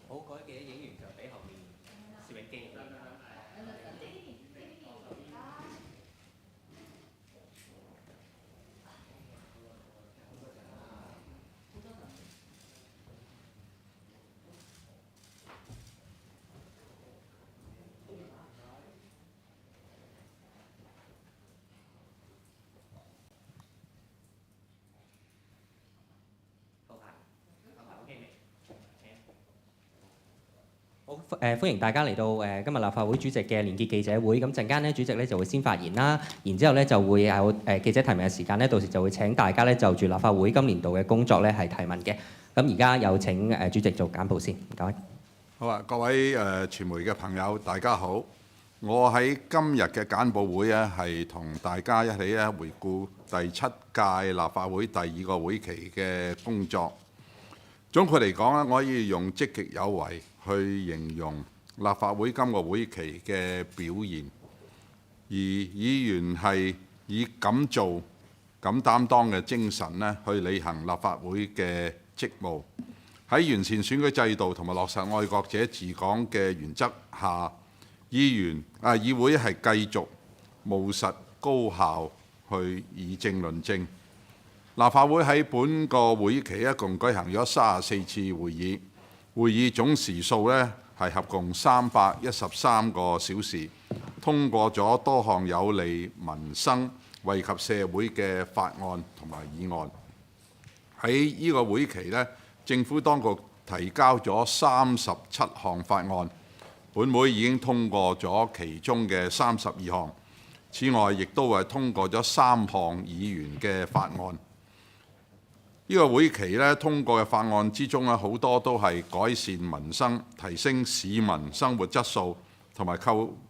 好，各位記者影完就俾後面攝影機。好，歡迎大家嚟到今日立法會主席嘅連結記者會。咁陣間咧，主席咧就會先發言啦，然之後咧就會有記者提問嘅時間咧，到時就會請大家咧就住立法會今年度嘅工作咧係提問嘅。咁而家有請主席做簡報先，唔該。好啊，各位傳媒嘅朋友，大家好。我喺今日嘅簡報會咧，係同大家一起咧回顧第7屆立法會第2個會期嘅工作。總括嚟講咧，我可以用積極有為去形容立法會今個會期嘅表現，而議員係以敢做、敢擔當嘅精神咧，去履行立法會嘅職務。喺完善選舉制度同埋落實愛國者治港嘅原則下，議會係繼續務實高效去議政論政。立法會喺本個會期一共舉行咗34次會議，會議總時數呢係合共313個小時，通過咗多項有利民生、惠及社會嘅法案同埋議案。喺呢個會期呢，政府當局提交咗37項法案，本會已經通過咗其中嘅32項。此外，亦都係通過咗3項議員嘅法案。呢個會期咧通過嘅法案之中咧，好多都係改善民生、提升市民生活質素同埋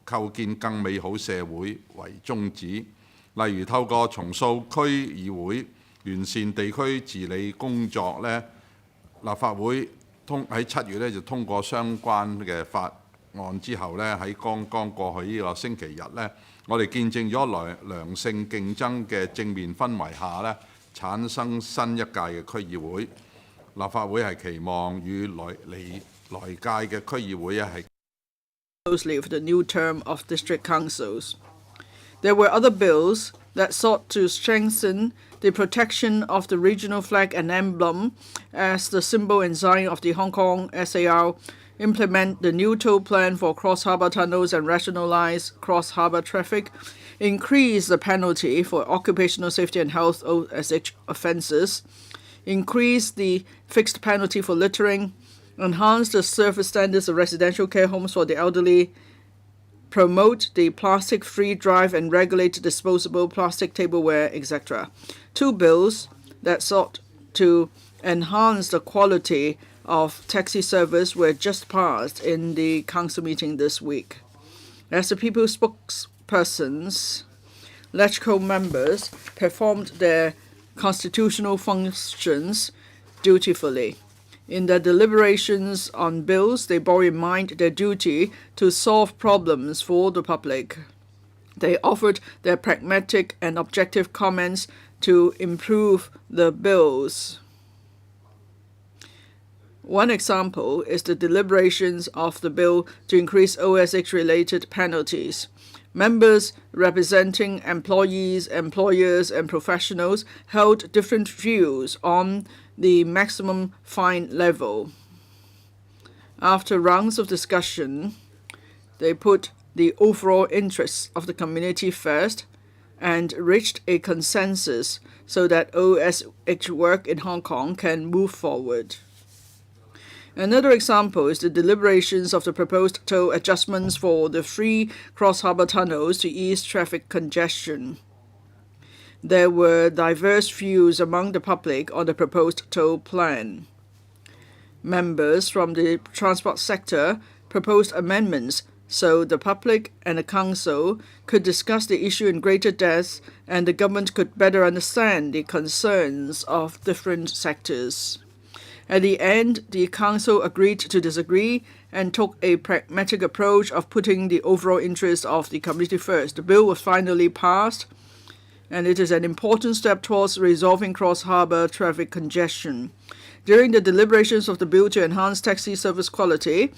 構建更美好社會為宗旨。例如透過重塑區議會、完善地區治理工作咧，立法會喺7月咧就通過相關嘅法案之後咧，喺剛剛過去呢個星期日咧，我哋見證咗良性競爭嘅正面氛圍下咧，產生新一屆嘅區議會。立法會係期望與來屆嘅區議會係 closely for the new term of district councils. There were other bills that sought to strengthen the protection of the regional flag and emblem as the symbol and sign of the Hong Kong SAR, implement the new toll plan for cross-harbour tunnels and rationalise cross-harbour traffic, increase the penalty for occupational safety and health OSH offences, increase the fixed penalty for littering, enhance the service standards of residential care homes for the elderly, promote the plastic-free drive and regulate disposable plastic tableware, etc. 2 bills that sought to enhance the quality of taxi service were just passed in the council meeting this week. As the people's spokespersons, LegCo members performed their constitutional functions dutifully. In their deliberations on bills, they bore in mind their duty to solve problems for the public. They offered their pragmatic and objective comments to improve the bills. One example is the deliberations of the bill to increase OSH-related penalties. Members representing employees, employers, and professionals held different views on the maximum fine level. After rounds of discussion, they put the overall interests of the community first and reached a consensus so that OSH work in Hong Kong can move forward. Another example is the deliberations of the proposed toll adjustments for the free cross-harbour tunnels to ease traffic congestion. There were diverse views among the public on the proposed toll plan. Members from the transport sector proposed amendments so the public and the council could discuss the issue in greater depth and the government could better understand the concerns of different sectors. At the end, the council agreed to disagree and took a pragmatic approach of putting the overall interest of the community first. The bill was finally passed, and it is an important step towards resolving cross-harbour traffic congestion. During the deliberations of the bill to enhance taxi service quality,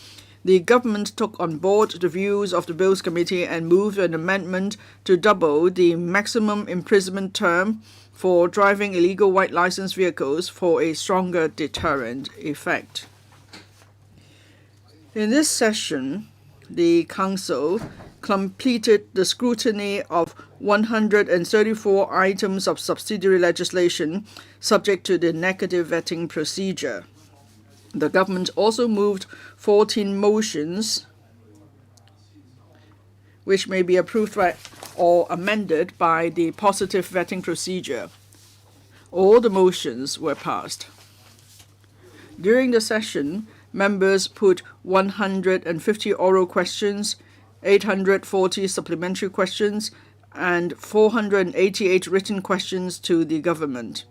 the government took on board the views of the Bills Committee and moved an amendment to double the maximum imprisonment term for driving illegal white license vehicles for a stronger deterrent effect. In this session, the Council completed the scrutiny of 134 items of subsidiary legislation subject to the negative vetting procedure. The government also moved 14 motions which may be approved by or amended by the positive vetting procedure. All the motions were passed. During the session, members put 150 oral questions, 840 supplementary questions, and 488 written questions to the government.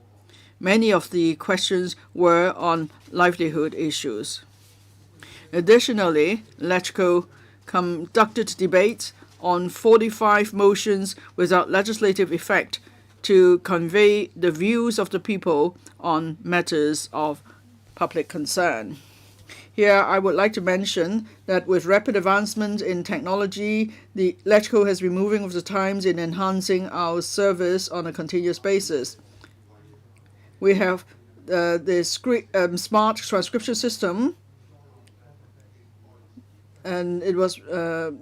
Many of the questions were on livelihood issues. Additionally, LegCo conducted debates on 45 motions without legislative effect to convey the views of the people on matters of public concern. Here, I would like to mention that with rapid advancement in technology, the LegCo has been moving with the times in enhancing our service on a continuous basis. We have the smart transcription system, and it was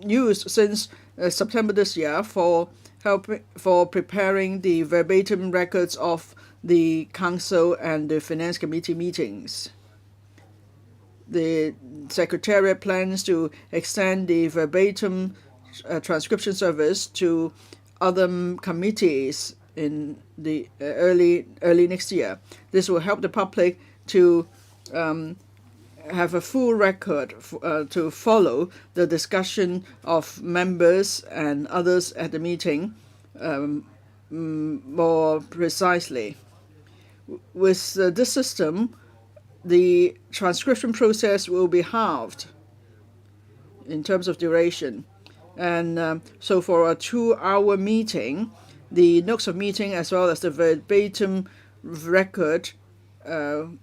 used since September this year for preparing the verbatim records of the Council and the Finance Committee meetings. The Secretariat plans to extend the verbatim transcription service to other committees in the early next year. This will help the public to have a full record to follow the discussion of members and others at the meeting more precisely. With this system, the transcription process will be halved in terms of duration. And so for a 2-hour meeting, the notes of meeting as well as the verbatim record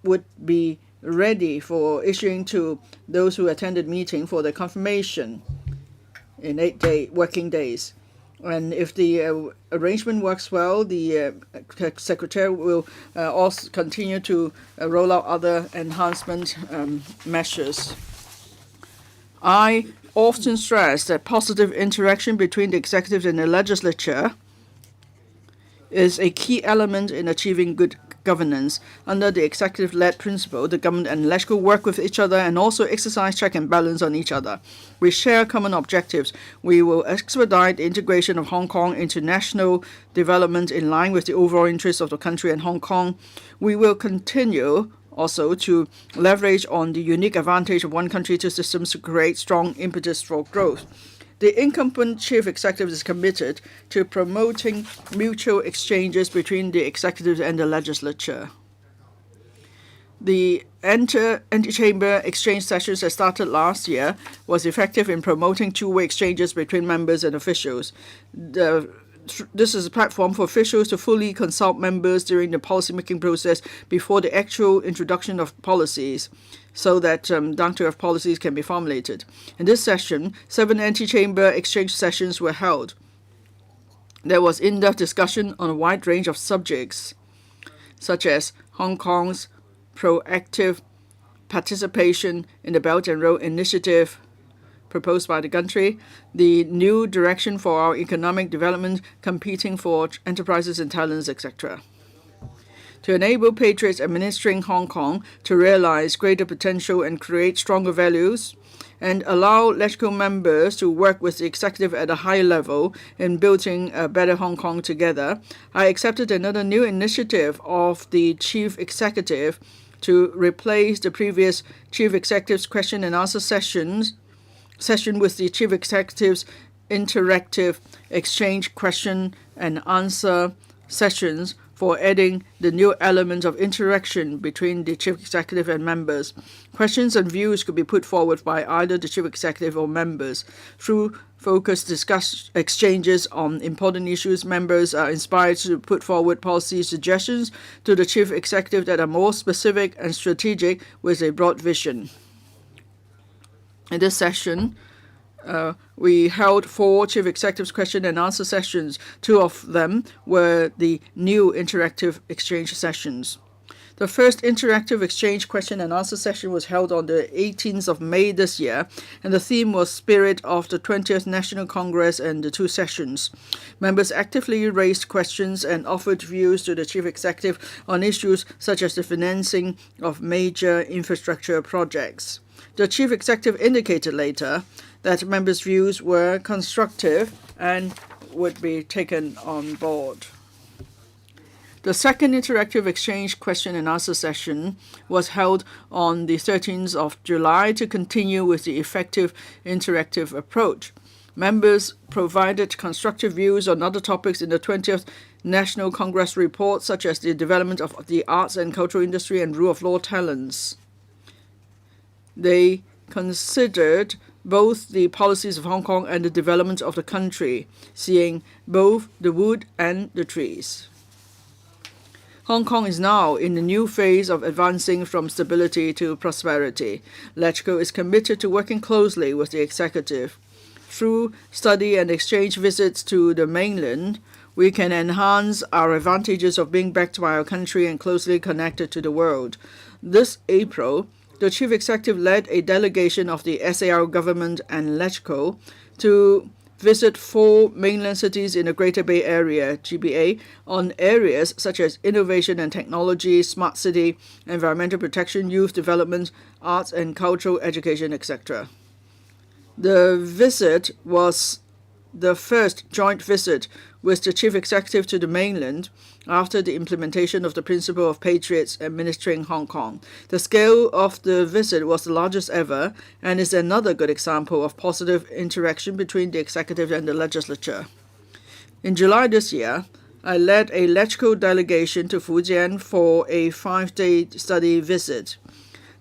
would be ready for issuing to those who attended meeting for the confirmation in 8 working days. And if the arrangement works well, the Secretary will also continue to roll out other enhancement measures. I often stress that positive interaction between the executive and the legislature is a key element in achieving good governance. Under the executive-led principle, the government and LegCo work with each other and also exercise check and balance on each other. We share common objectives. We will expedite the integration of Hong Kong into national development in line with the overall interests of the country and Hong Kong. We will continue also to leverage on the unique advantage of one country, two systems to create strong impetus for growth. The incumbent chief executive is committed to promoting mutual exchanges between the executive and the legislature. The anti-chamber exchange sessions that started last year was effective in promoting two-way exchanges between members and officials. This is a platform for officials to fully consult members during the policy-making process before the actual introduction of policies, so that down-to-earth policies can be formulated. In this session, 7 anti-chamber exchange sessions were held. There was in-depth discussion on a wide range of subjects, such as Hong Kong's proactive participation in the Belt and Road Initiative proposed by the country, the new direction for our economic development, competing for enterprises and talents, etc. To enable patriots administering Hong Kong to realize greater potential and create stronger values, and allow LegCo members to work with the executive at a higher level in building a better Hong Kong together, I accepted another new initiative of the chief executive to replace the previous chief executive's question and answer session with the chief executive's interactive exchange question and answer sessions for adding the new element of interaction between the Chief Executive and members. Questions and views could be put forward by either the Chief Executive or members. Through focused exchanges on important issues, members are inspired to put forward policy suggestions to the Chief Executive that are more specific and strategic with a broad vision. In this session, we held 4 Chief Executives question and answer sessions. 2 of them were the new interactive exchange sessions. The first interactive exchange question and answer session was held on the 18th of May this year, and the theme was Spirit of the 20th National Congress and the 2 sessions. Members actively raised questions and offered views to the Chief Executive on issues such as the financing of major infrastructure projects. The Chief Executive indicated later that members' views were constructive and would be taken on board. The second interactive exchange question and answer session was held on the 13th of July to continue with the effective interactive approach. Members provided constructive views on other topics in the 20th National Congress report, such as the development of the arts and cultural industry and rule of law talents. They considered both the policies of Hong Kong and the development of the country, seeing both the wood and the trees. Hong Kong is now in a new phase of advancing from stability to prosperity. LegCo is committed to working closely with the executive. Through study and exchange visits to the mainland, we can enhance our advantages of being backed by our country and closely connected to the world. This April, the Chief Executive led a delegation of the SAR government and LegCo to visit 4 mainland cities in the Greater Bay Area, GBA, on areas such as innovation and technology, smart city, environmental protection, youth development, arts and cultural education, etc. The visit was the first joint visit with the Chief Executive to the mainland after the implementation of the principle of patriots administering Hong Kong. The scale of the visit was the largest ever and is another good example of positive interaction between the executive and the legislature. In July this year, I led a LegCo delegation to Fujian for a 5-day study visit.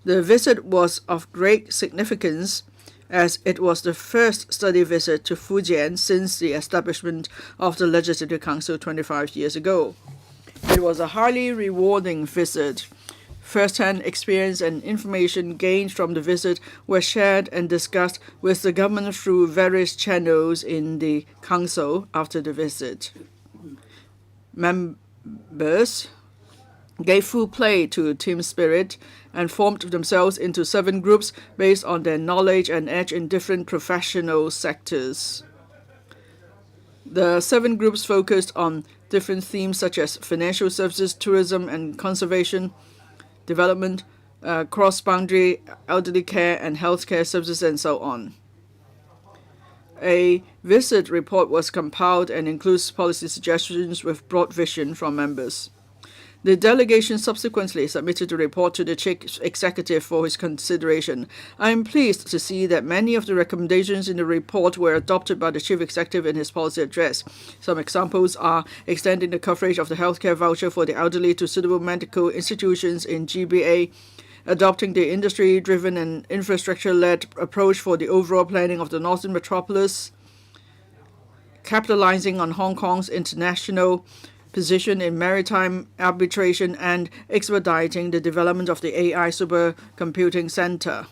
The visit was of great significance as it was the first study visit to Fujian since the establishment of the Legislative Council 25 years ago. It was a highly rewarding visit. First-hand experience and information gained from the visit were shared and discussed with the government through various channels in the Council after the visit. Members gave full play to team spirit and formed themselves into 7 groups based on their knowledge and edge in different professional sectors. The 7 groups focused on different themes such as financial services, tourism and conservation, development, cross-boundary elderly care and healthcare services, and so on. A visit report was compiled and includes policy suggestions with broad vision from members. The delegation subsequently submitted the report to the Chief Executive for his consideration. I am pleased to see that many of the recommendations in the report were adopted by the Chief Executive in his policy address. Some examples are extending the coverage of the healthcare voucher for the elderly to suitable medical institutions in GBA, adopting the industry-driven and infrastructure-led approach for the overall planning of the Northern Metropolis, capitalizing on Hong Kong's international position in maritime arbitration, and expediting the development of the AI supercomputing center.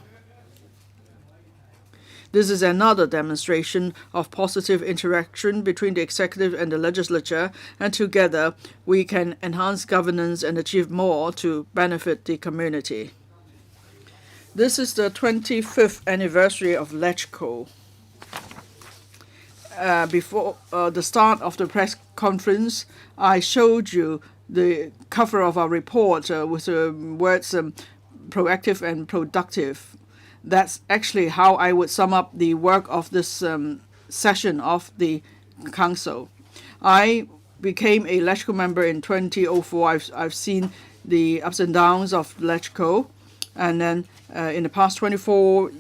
This is another demonstration of positive interaction between the executive and the legislature, and together we can enhance governance and achieve more to benefit the community. This is the 25th anniversary of LegCo. Before the start of the press conference, I showed you the cover of our report with the words proactive and productive. That's actually how I would sum up the work of this session of the Council. I became a LegCo member in 2004. I've seen the ups and downs of LegCo, and then in the past 24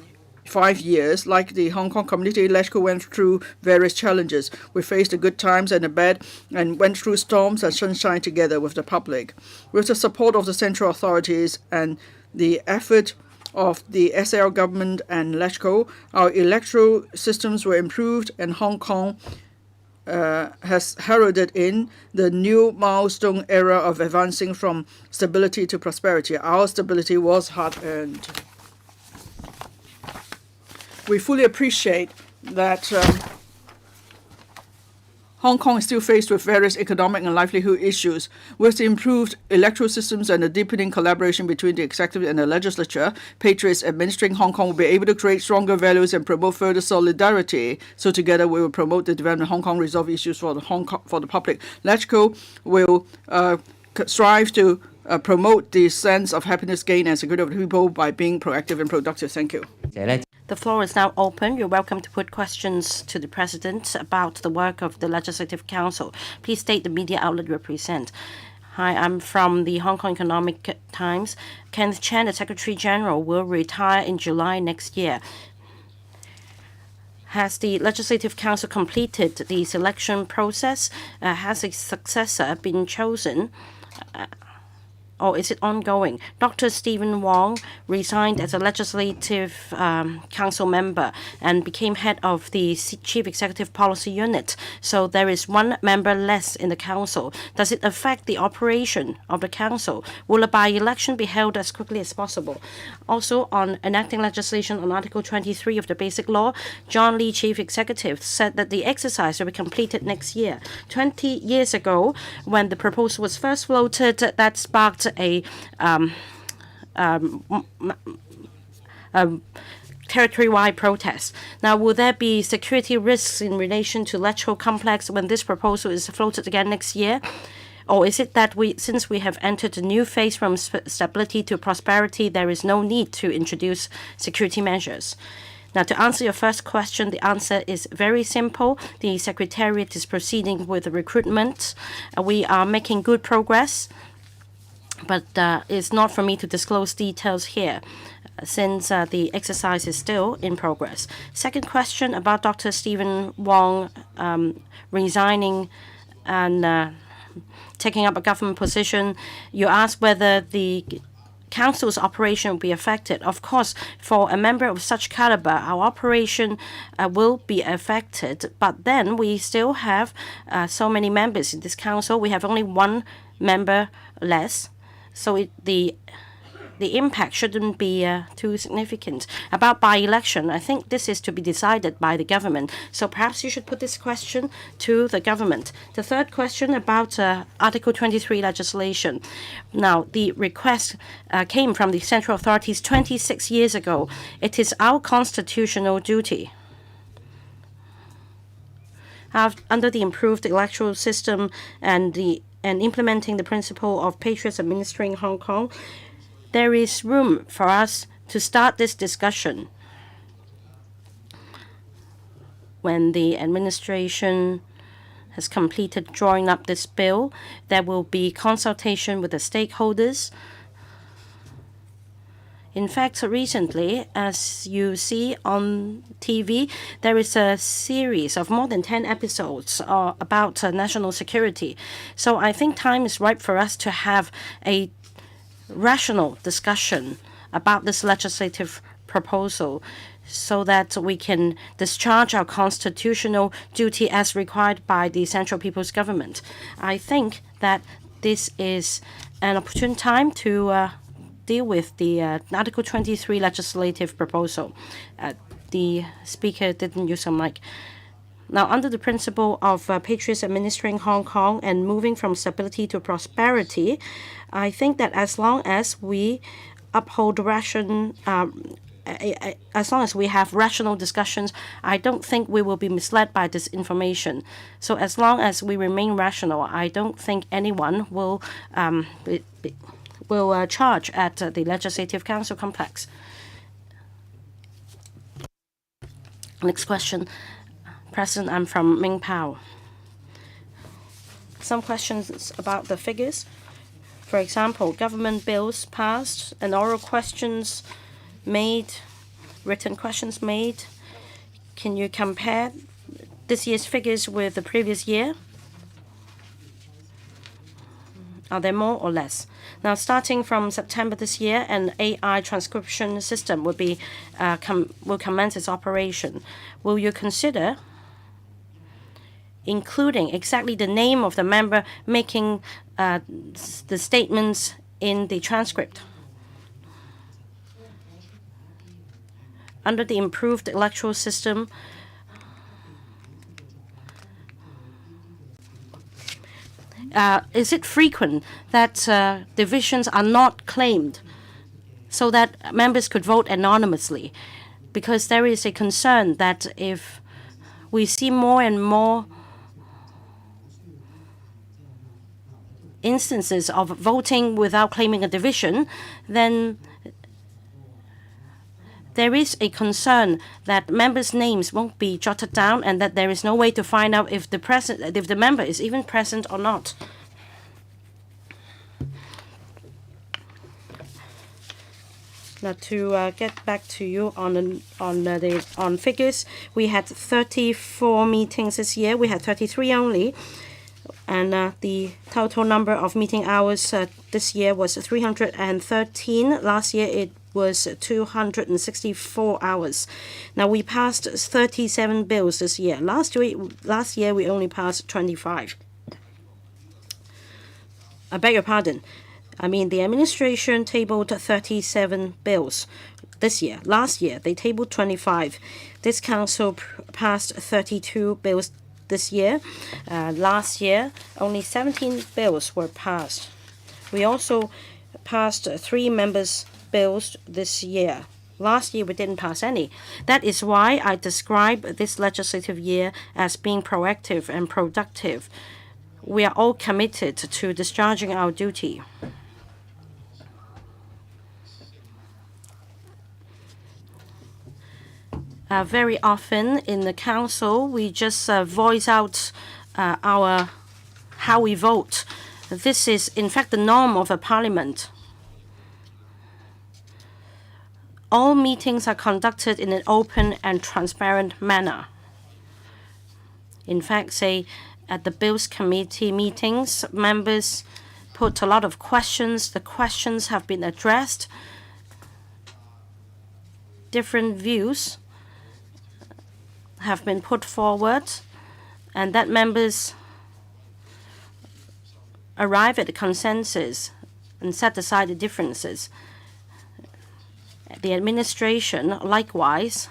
5 years, like the Hong Kong community, LegCo went through various challenges. We faced the good times and the bad and went through storms and sunshine together with the public. With the support of the central authorities and the effort of the SAR government and LegCo, our electoral systems were improved and Hong Kong has heralded in the new milestone era of advancing from stability to prosperity. Our stability was hard-earned. We fully appreciate that Hong Kong is still faced with various economic and livelihood issues. With the improved electoral systems and the deepening collaboration between the executive and the legislature, patriots administering Hong Kong will be able to create stronger values and promote further solidarity. So together we will promote the development of Hong Kong, resolve issues for the public. LegCo will strive to promote the sense of happiness gain and security of the people by being proactive and productive. Thank you. The floor is now open. You're welcome to put questions to the President about the work of the Legislative Council. Please state the media outlet you represent. Hi, I'm from the Hong Kong Economic Times. Kenneth Chan, the Secretary General, will retire in July next year. Has the Legislative Council completed the selection process? Has a successor been chosen? Or is it ongoing? Dr. Stephen Wong resigned as a Legislative Council member and became head of the Chief Executive Policy Unit. So there is one member less in the Council. Does it affect the operation of the Council? Will a by-election be held as quickly as possible? Also, on enacting legislation on Article 23 of the Basic Law, John Lee, Chief Executive, said that the exercise will be completed next year. 20 years ago, when the proposal was first floated, that sparked a territory-wide protest. Now, will there be security risks in relation to LegCo complex when this proposal is floated again next year? Or is it that since we have entered a new phase from stability to prosperity, there is no need to introduce security measures? Now, to answer your first question, the answer is very simple. The Secretariat is proceeding with the recruitment. We are making good progress, but it's not for me to disclose details here since the exercise is still in progress. Second question about Dr. Stephen Wong resigning and taking up a government position. You asked whether the Council's operation will be affected. Of course, for a member of such caliber, our operation will be affected, but then we still have so many members in this Council. We have only one member less. So the impact shouldn't be too significant. About by-election, I think this is to be decided by the government. So perhaps you should put this question to the government. The third question about Article 23 legislation. Now, the request came from the central authorities 26 years ago. It is our constitutional duty. Under the improved electoral system and implementing the principle of patriots administering Hong Kong, there is room for us to start this discussion. When the administration has completed drawing up this bill, there will be consultation with the stakeholders. In fact, recently, as you see on TV, there is a series of more than 10 episodes about national security. So I think time is ripe for us to have a rational discussion about this legislative proposal so that we can discharge our constitutional duty as required by the Central People's Government. I think that this is an opportune time to deal with the Article 23 legislative proposal. The speaker didn't use some mic. Now, under the principle of patriots administering Hong Kong and moving from stability to prosperity, I think that as long as we uphold as long as we have rational discussions, I don't think we will be misled by this information. So as long as we remain rational, I don't think anyone will charge at the Legislative Council complex. Next question. President, I'm from Ming Pao. Some questions about the figures. For example, government bills passed and oral questions made written questions made. Can you compare this year's figures with the previous year? Are there more or less? Now, starting from September this year, an AI transcription system will commence its operation. Will you consider including exactly the name of the member making the statements in the transcript? Under the improved electoral system, is it frequent that divisions are not claimed so that members could vote anonymously? Because there is a concern that if we see more and more instances of voting without claiming a division, then there is a concern that members' names won't be jotted down and that there is no way to find out if the member is even present or not. Now, to get back to you on figures, we had 34 meetings this year. We had 33 only, and the total number of meeting hours this year was 313. Last year it was 264 hours. Now, we passed 37 bills this year. Last year we only passed 25. I beg your pardon. I mean, the administration tabled 37 bills this year. Last year, they tabled 25. This council passed 32 bills this year. Last year, only 17 bills were passed. We also passed 3 members' bills this year. Last year, we didn't pass any. That is why I describe this legislative year as being proactive and productive. We are all committed to discharging our duty. Very often in the council, we just voice out how we vote. This is, in fact, the norm of a parliament. All meetings are conducted in an open and transparent manner. In fact, say, at the Bills Committee meetings, members put a lot of questions. The questions have been addressed. Different views have been put forward, and that members arrive at a consensus and set aside the differences. The administration, likewise,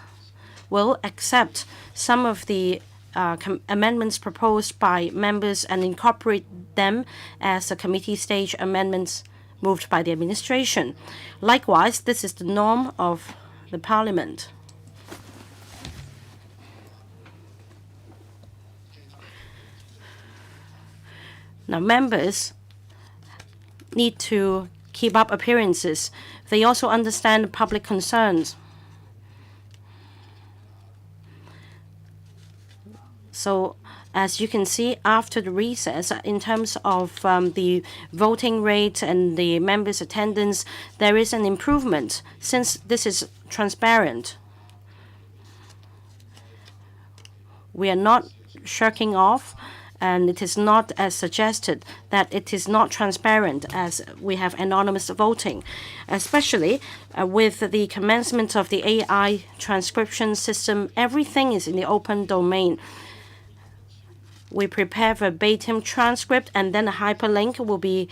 will accept some of the amendments proposed by members and incorporate them as a committee stage amendments moved by the administration. Likewise, this is the norm of the parliament. Now, members need to keep up appearances. They also understand public concerns. So, as you can see, after the recess, in terms of the voting rate and the members' attendance, there is an improvement since this is transparent. We are not shirking off, and it is not as suggested that it is not transparent as we have anonymous voting, especially with the commencement of the AI transcription system. Everything is in the open domain. We prepare verbatim transcript, and then a hyperlink will be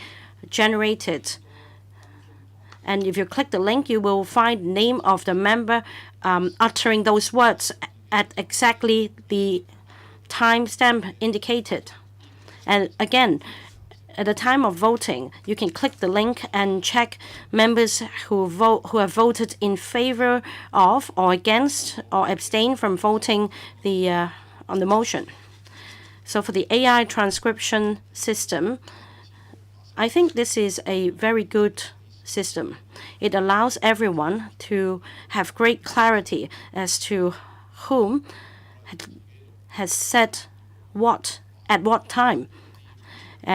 generated. And if you click the link, you will find the name of the member uttering those words at exactly the timestamp indicated. And again, at the time of voting, you can click the link and check members who have voted in favor of or against or abstain from voting on the motion. So for the AI transcription system, I think this is a very good system. It allows everyone to have great clarity as to whom has said what at what time.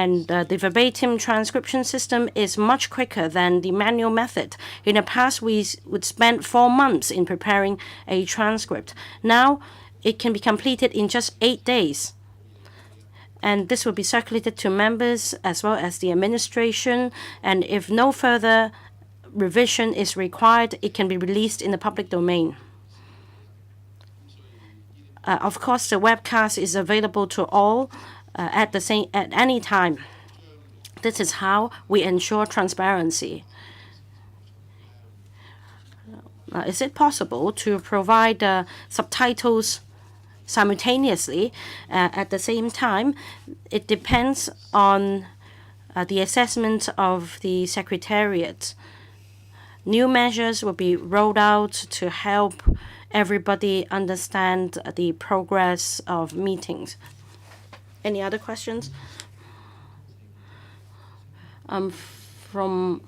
And the verbatim transcription system is much quicker than the manual method. In the past, we would spend 4 months in preparing a transcript. Now, it can be completed in just 8 days. And this will be circulated to members as well as the administration. And if no further revision is required, it can be released in the public domain. Of course, the webcast is available to all at any time. This is how we ensure transparency. Is it possible to provide subtitles simultaneously at the same time? It depends on the assessment of the Secretariat. New measures will be rolled out to help everybody understand the progress of meetings. Any other questions? From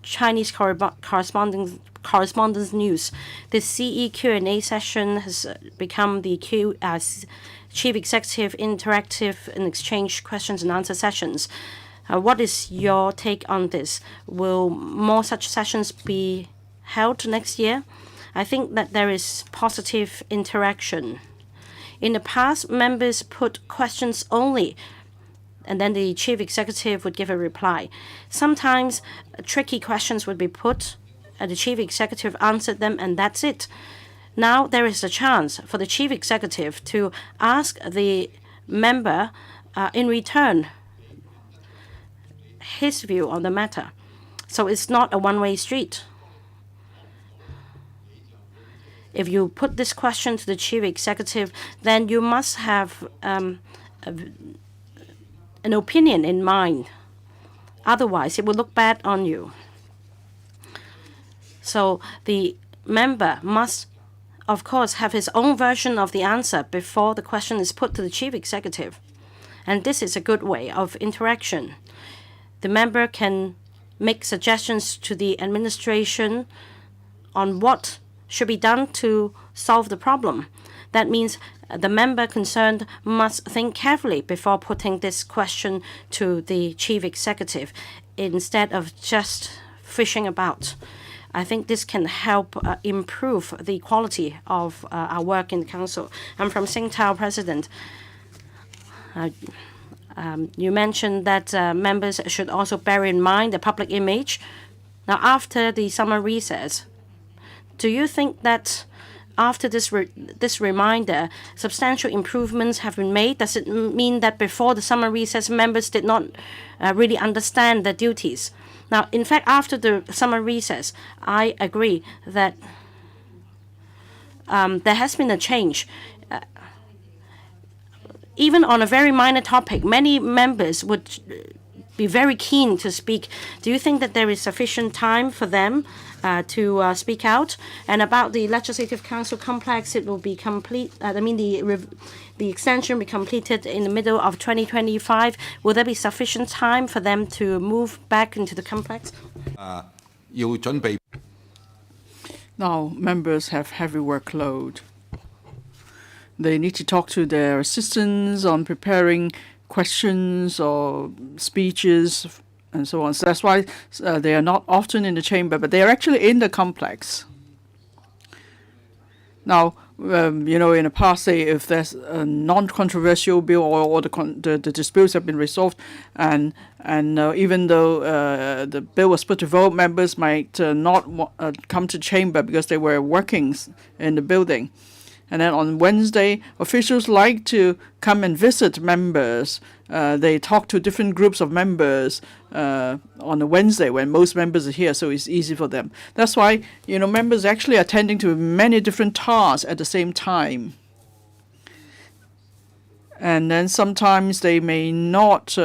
Chinese correspondence news, the CE Q&A session has become the Chief Executive interactive and exchange questions and answer sessions. What is your take on this? Will more such sessions be held next year? I think that there is positive interaction. In the past, members put questions only, and then the Chief Executive would give a reply. Sometimes tricky questions would be put, and the Chief Executive answered them, and that's it. Now there is a chance for the Chief Executive to ask the member in return his view on the matter. So it's not a one-way street. If you put this question to the Chief Executive, then you must have an opinion in mind. Otherwise, it will look bad on you. So the member must, of course, have his own version of the answer before the question is put to the Chief Executive. And this is a good way of interaction. The member can make suggestions to the administration on what should be done to solve the problem. That means the member concerned must think carefully before putting this question to the Chief Executive instead of just fishing about. I think this can help improve the quality of our work in the Council. I'm from Singtao, President. You mentioned that members should also bear in mind the public image. Now, after the summer recess, do you think that after this reminder, substantial improvements have been made? Does it mean that before the summer recess, members did not really understand their duties? Now, in fact, after the summer recess, I agree that there has been a change. Even on a very minor topic, many members would be very keen to speak. Do you think that there is sufficient time for them to speak out? And about the Legislative Council complex, it will be complete. The extension will be completed in the middle of 2025. Will there be sufficient time for them to move back into the complex? Now, members have heavy workload. They need to talk to their assistants on preparing questions or speeches and so on. So that's why they are not often in the chamber, but they are actually in the complex. Now, in the past, say if there's a non-controversial bill or the disputes have been resolved, and even though the bill was put to vote, members might not come to chamber because they were working in the building. And then on Wednesday, officials like to come and visit members. They talk to different groups of members on a Wednesday when most members are here, so it's easy for them. That's why, members actually attending to many different tasks at the same time. And then sometimes they may not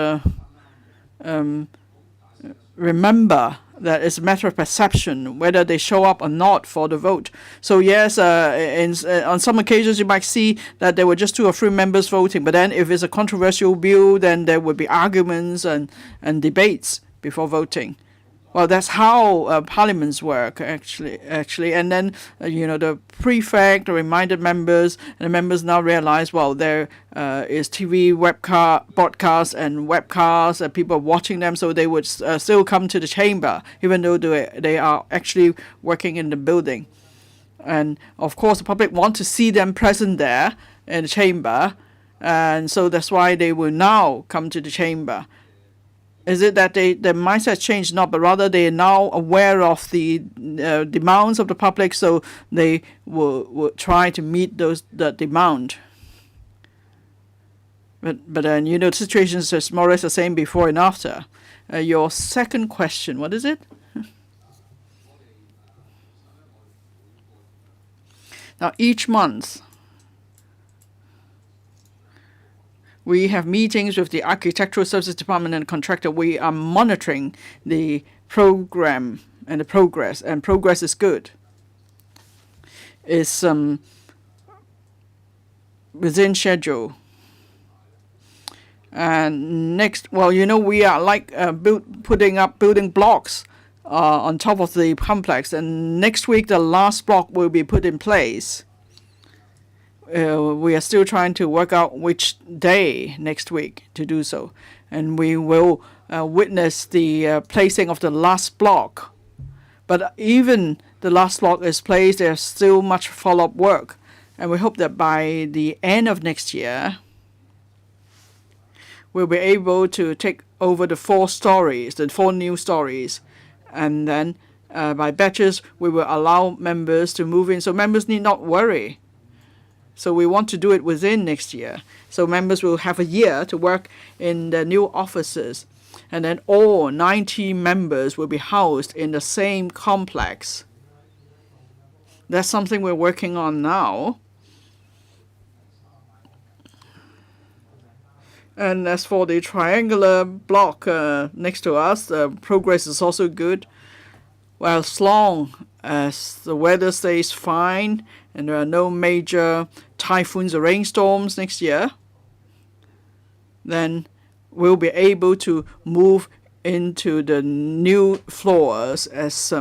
remember that it's a matter of perception whether they show up or not for the vote. So yes, on some occasions you might see that there were just 2 or 3 members voting, but then if it's a controversial bill, then there would be arguments and debates before voting. Well, that's how parliaments work, actually. And then, the prefect reminded members, and the members now realize, well, there is TV broadcasts and webcasts, and people are watching them, so they would still come to the chamber, even though they are actually working in the building. And, of course, the public want to see them present there in the chamber, and so that's why they will now come to the chamber. Is it that their mindset changed? Not, but rather they are now aware of the demands of the public, so they will try to meet that demand. But the situation is more or less the same before and after. Your second question, what is it? Now, each month, we have meetings with the Architectural Services Department and the contractor. We are monitoring the program and the progress, and progress is good. It's within schedule. And next, we are like putting up building blocks on top of the complex, and next week the last block will be put in place. We are still trying to work out which day next week to do so. And we will witness the placing of the last block. But even the last block is placed, there's still much follow-up work. And we hope that by the end of next year, we'll be able to take over the 4 new stories. And then by batches, we will allow members to move in. So members need not worry. So we want to do it within next year. So members will have a year to work in the new offices. And then all 90 members will be housed in the same complex. That's something we're working on now. And as for the triangular block next to us, progress is also good. Well, as long as the weather stays fine and there are no major typhoons or rainstorms next year, then we'll be able to move into the new floors as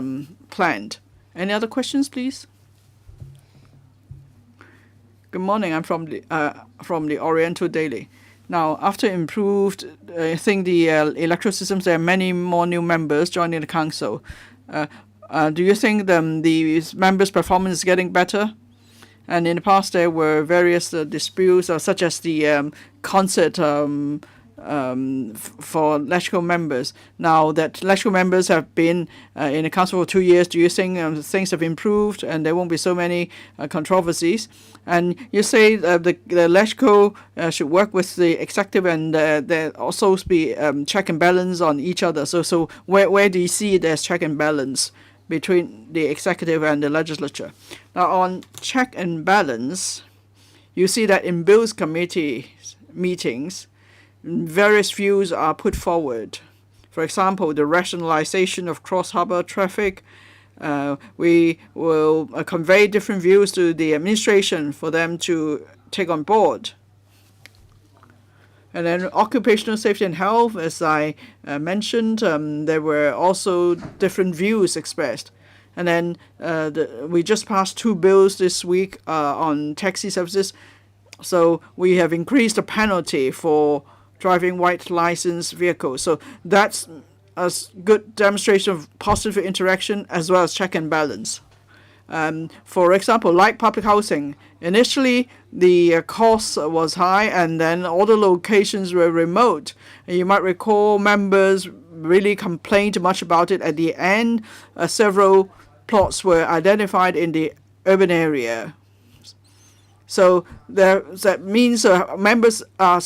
planned. Any other questions, please? Good morning. I'm from the Oriental Daily. Now, after improved, I think the electoral systems, there are many more new members joining the council. Do you think the members' performance is getting better? And in the past, there were various disputes, such as the concert for LegCo members. Now that LegCo members have been in the council for 2 years, do you think things have improved and there won't be so many controversies? And you say the LegCo should work with the executive, and there also be check and balance on each other. So where do you see there's check and balance between the executive and the legislature? Now, on check and balance, you see that in Bills Committee meetings, various views are put forward. For example, the rationalization of cross-harbour traffic. We will convey different views to the administration for them to take on board. And then occupational safety and health, as I mentioned, there were also different views expressed. And then we just passed 2 bills this week on taxi services. So we have increased the penalty for driving white licensed vehicles. So that's a good demonstration of positive interaction as well as check and balance. For example, like public housing, initially the cost was high and then all the locations were remote. And you might recall members really complained much about it. At the end, several plots were identified in the urban area. So that means members are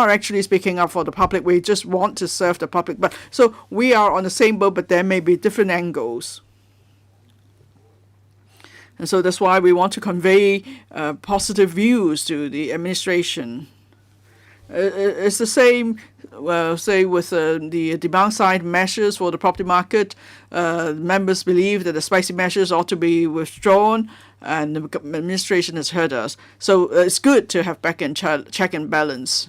actually speaking up for the public. We just want to serve the public. But so we are on the same boat, but there may be different angles. And so that's why we want to convey positive views to the administration. It's the same, say, with the demand side measures for the property market. Members believe that the spicy measures ought to be withdrawn, and the administration has heard us. So it's good to have back-end check and balance.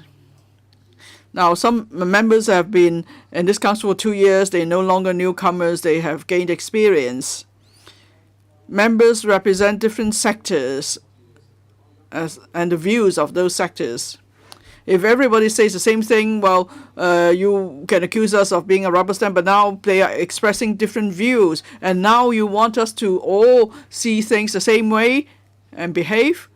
Now, some members have been in this council for 2 years. They're no longer newcomers. They have gained experience. Members represent different sectors and the views of those sectors. If everybody says the same thing, well, you can accuse us of being a rubber stamp, but now they are expressing different views. And now you want us to all see things the same way and behave?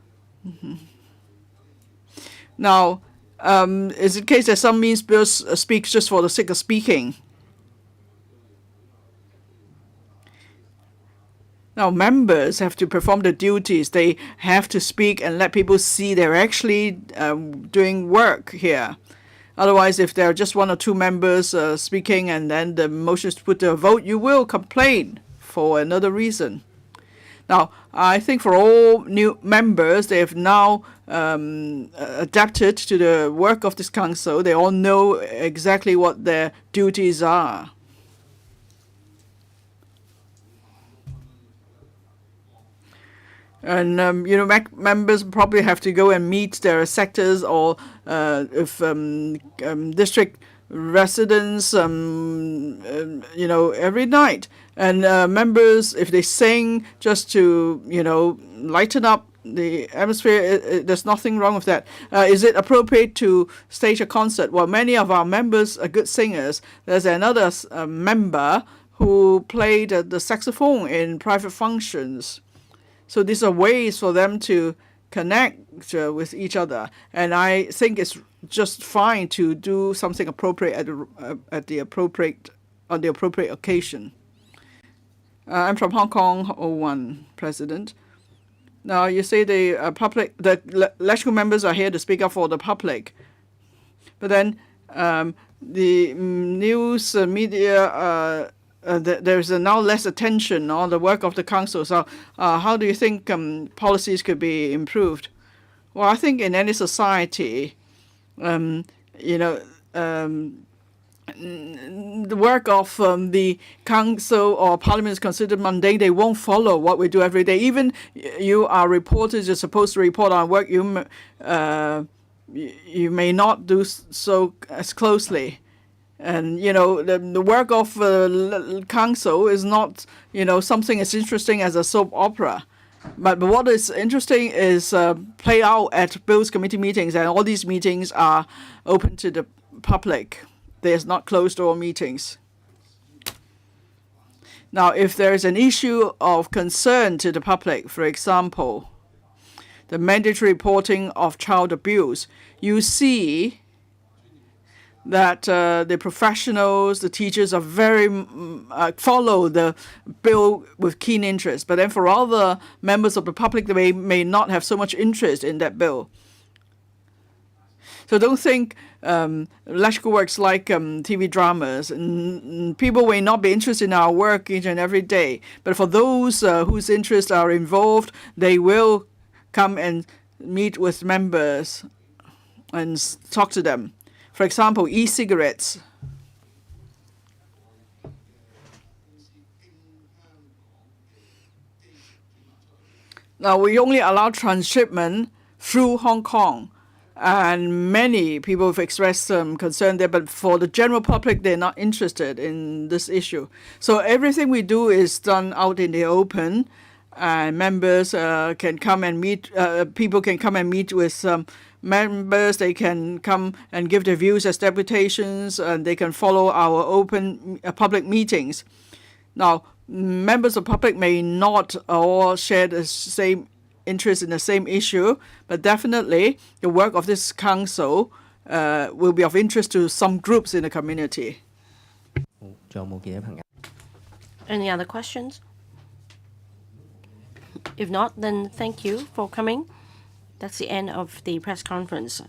Now, is it the case that some means bills speak just for the sake of speaking? Now, members have to perform the duties. They have to speak and let people see they're actually doing work here. Otherwise, if there are just 1 or 2 members speaking and then the motion is put to a vote, you will complain for another reason. Now, I think for all new members, they have now adapted to the work of this council. They all know exactly what their duties are. And, members probably have to go and meet their sectors or if district residents, every night. And members, if they sing just to, lighten up the atmosphere, there's nothing wrong with that. Is it appropriate to stage a concert? Well, many of our members are good singers. There's another member who played the saxophone in private functions. So these are ways for them to connect with each other. And I think it's just fine to do something appropriate on the appropriate occasion. I'm from Hong Kong 01, President. Now you say the LegCo members are here to speak up for the public, but then the news media. There's now less attention on the work of the council. So how do you think policies could be improved? Well, I think in any society, the work of the council or parliament is considered mundane. They won't follow what we do every day. Even you are reporters, you're supposed to report on work. You may not do so as closely. And, the work of council is not, something as interesting as a soap opera. But what is interesting is play out at Bills Committee meetings, and all these meetings are open to the public. There's not closed-door meetings. Now, if there is an issue of concern to the public, for example, the mandatory reporting of child abuse, you see that the professionals, the teachers are very follow the bill with keen interest. But then for other members of the public, they may not have so much interest in that bill. So don't think LegCo works like TV dramas. And people may not be interested in our work each and every day. But for those whose interests are involved, they will come and meet with members and talk to them. For example, e-cigarettes. Now, we only allow transshipment through Hong Kong, and many people have expressed some concern there, but for the general public, they're not interested in this issue. So everything we do is done out in the open, and members can come and meet, people can come and meet with members. They can come and give their views as deputations, and they can follow our open public meetings. Now, members of the public may not all share the same interest in the same issue, but definitely the work of this council will be of interest to some groups in the community. Any other questions? If not, then thank you for coming. That's the end of the press conference.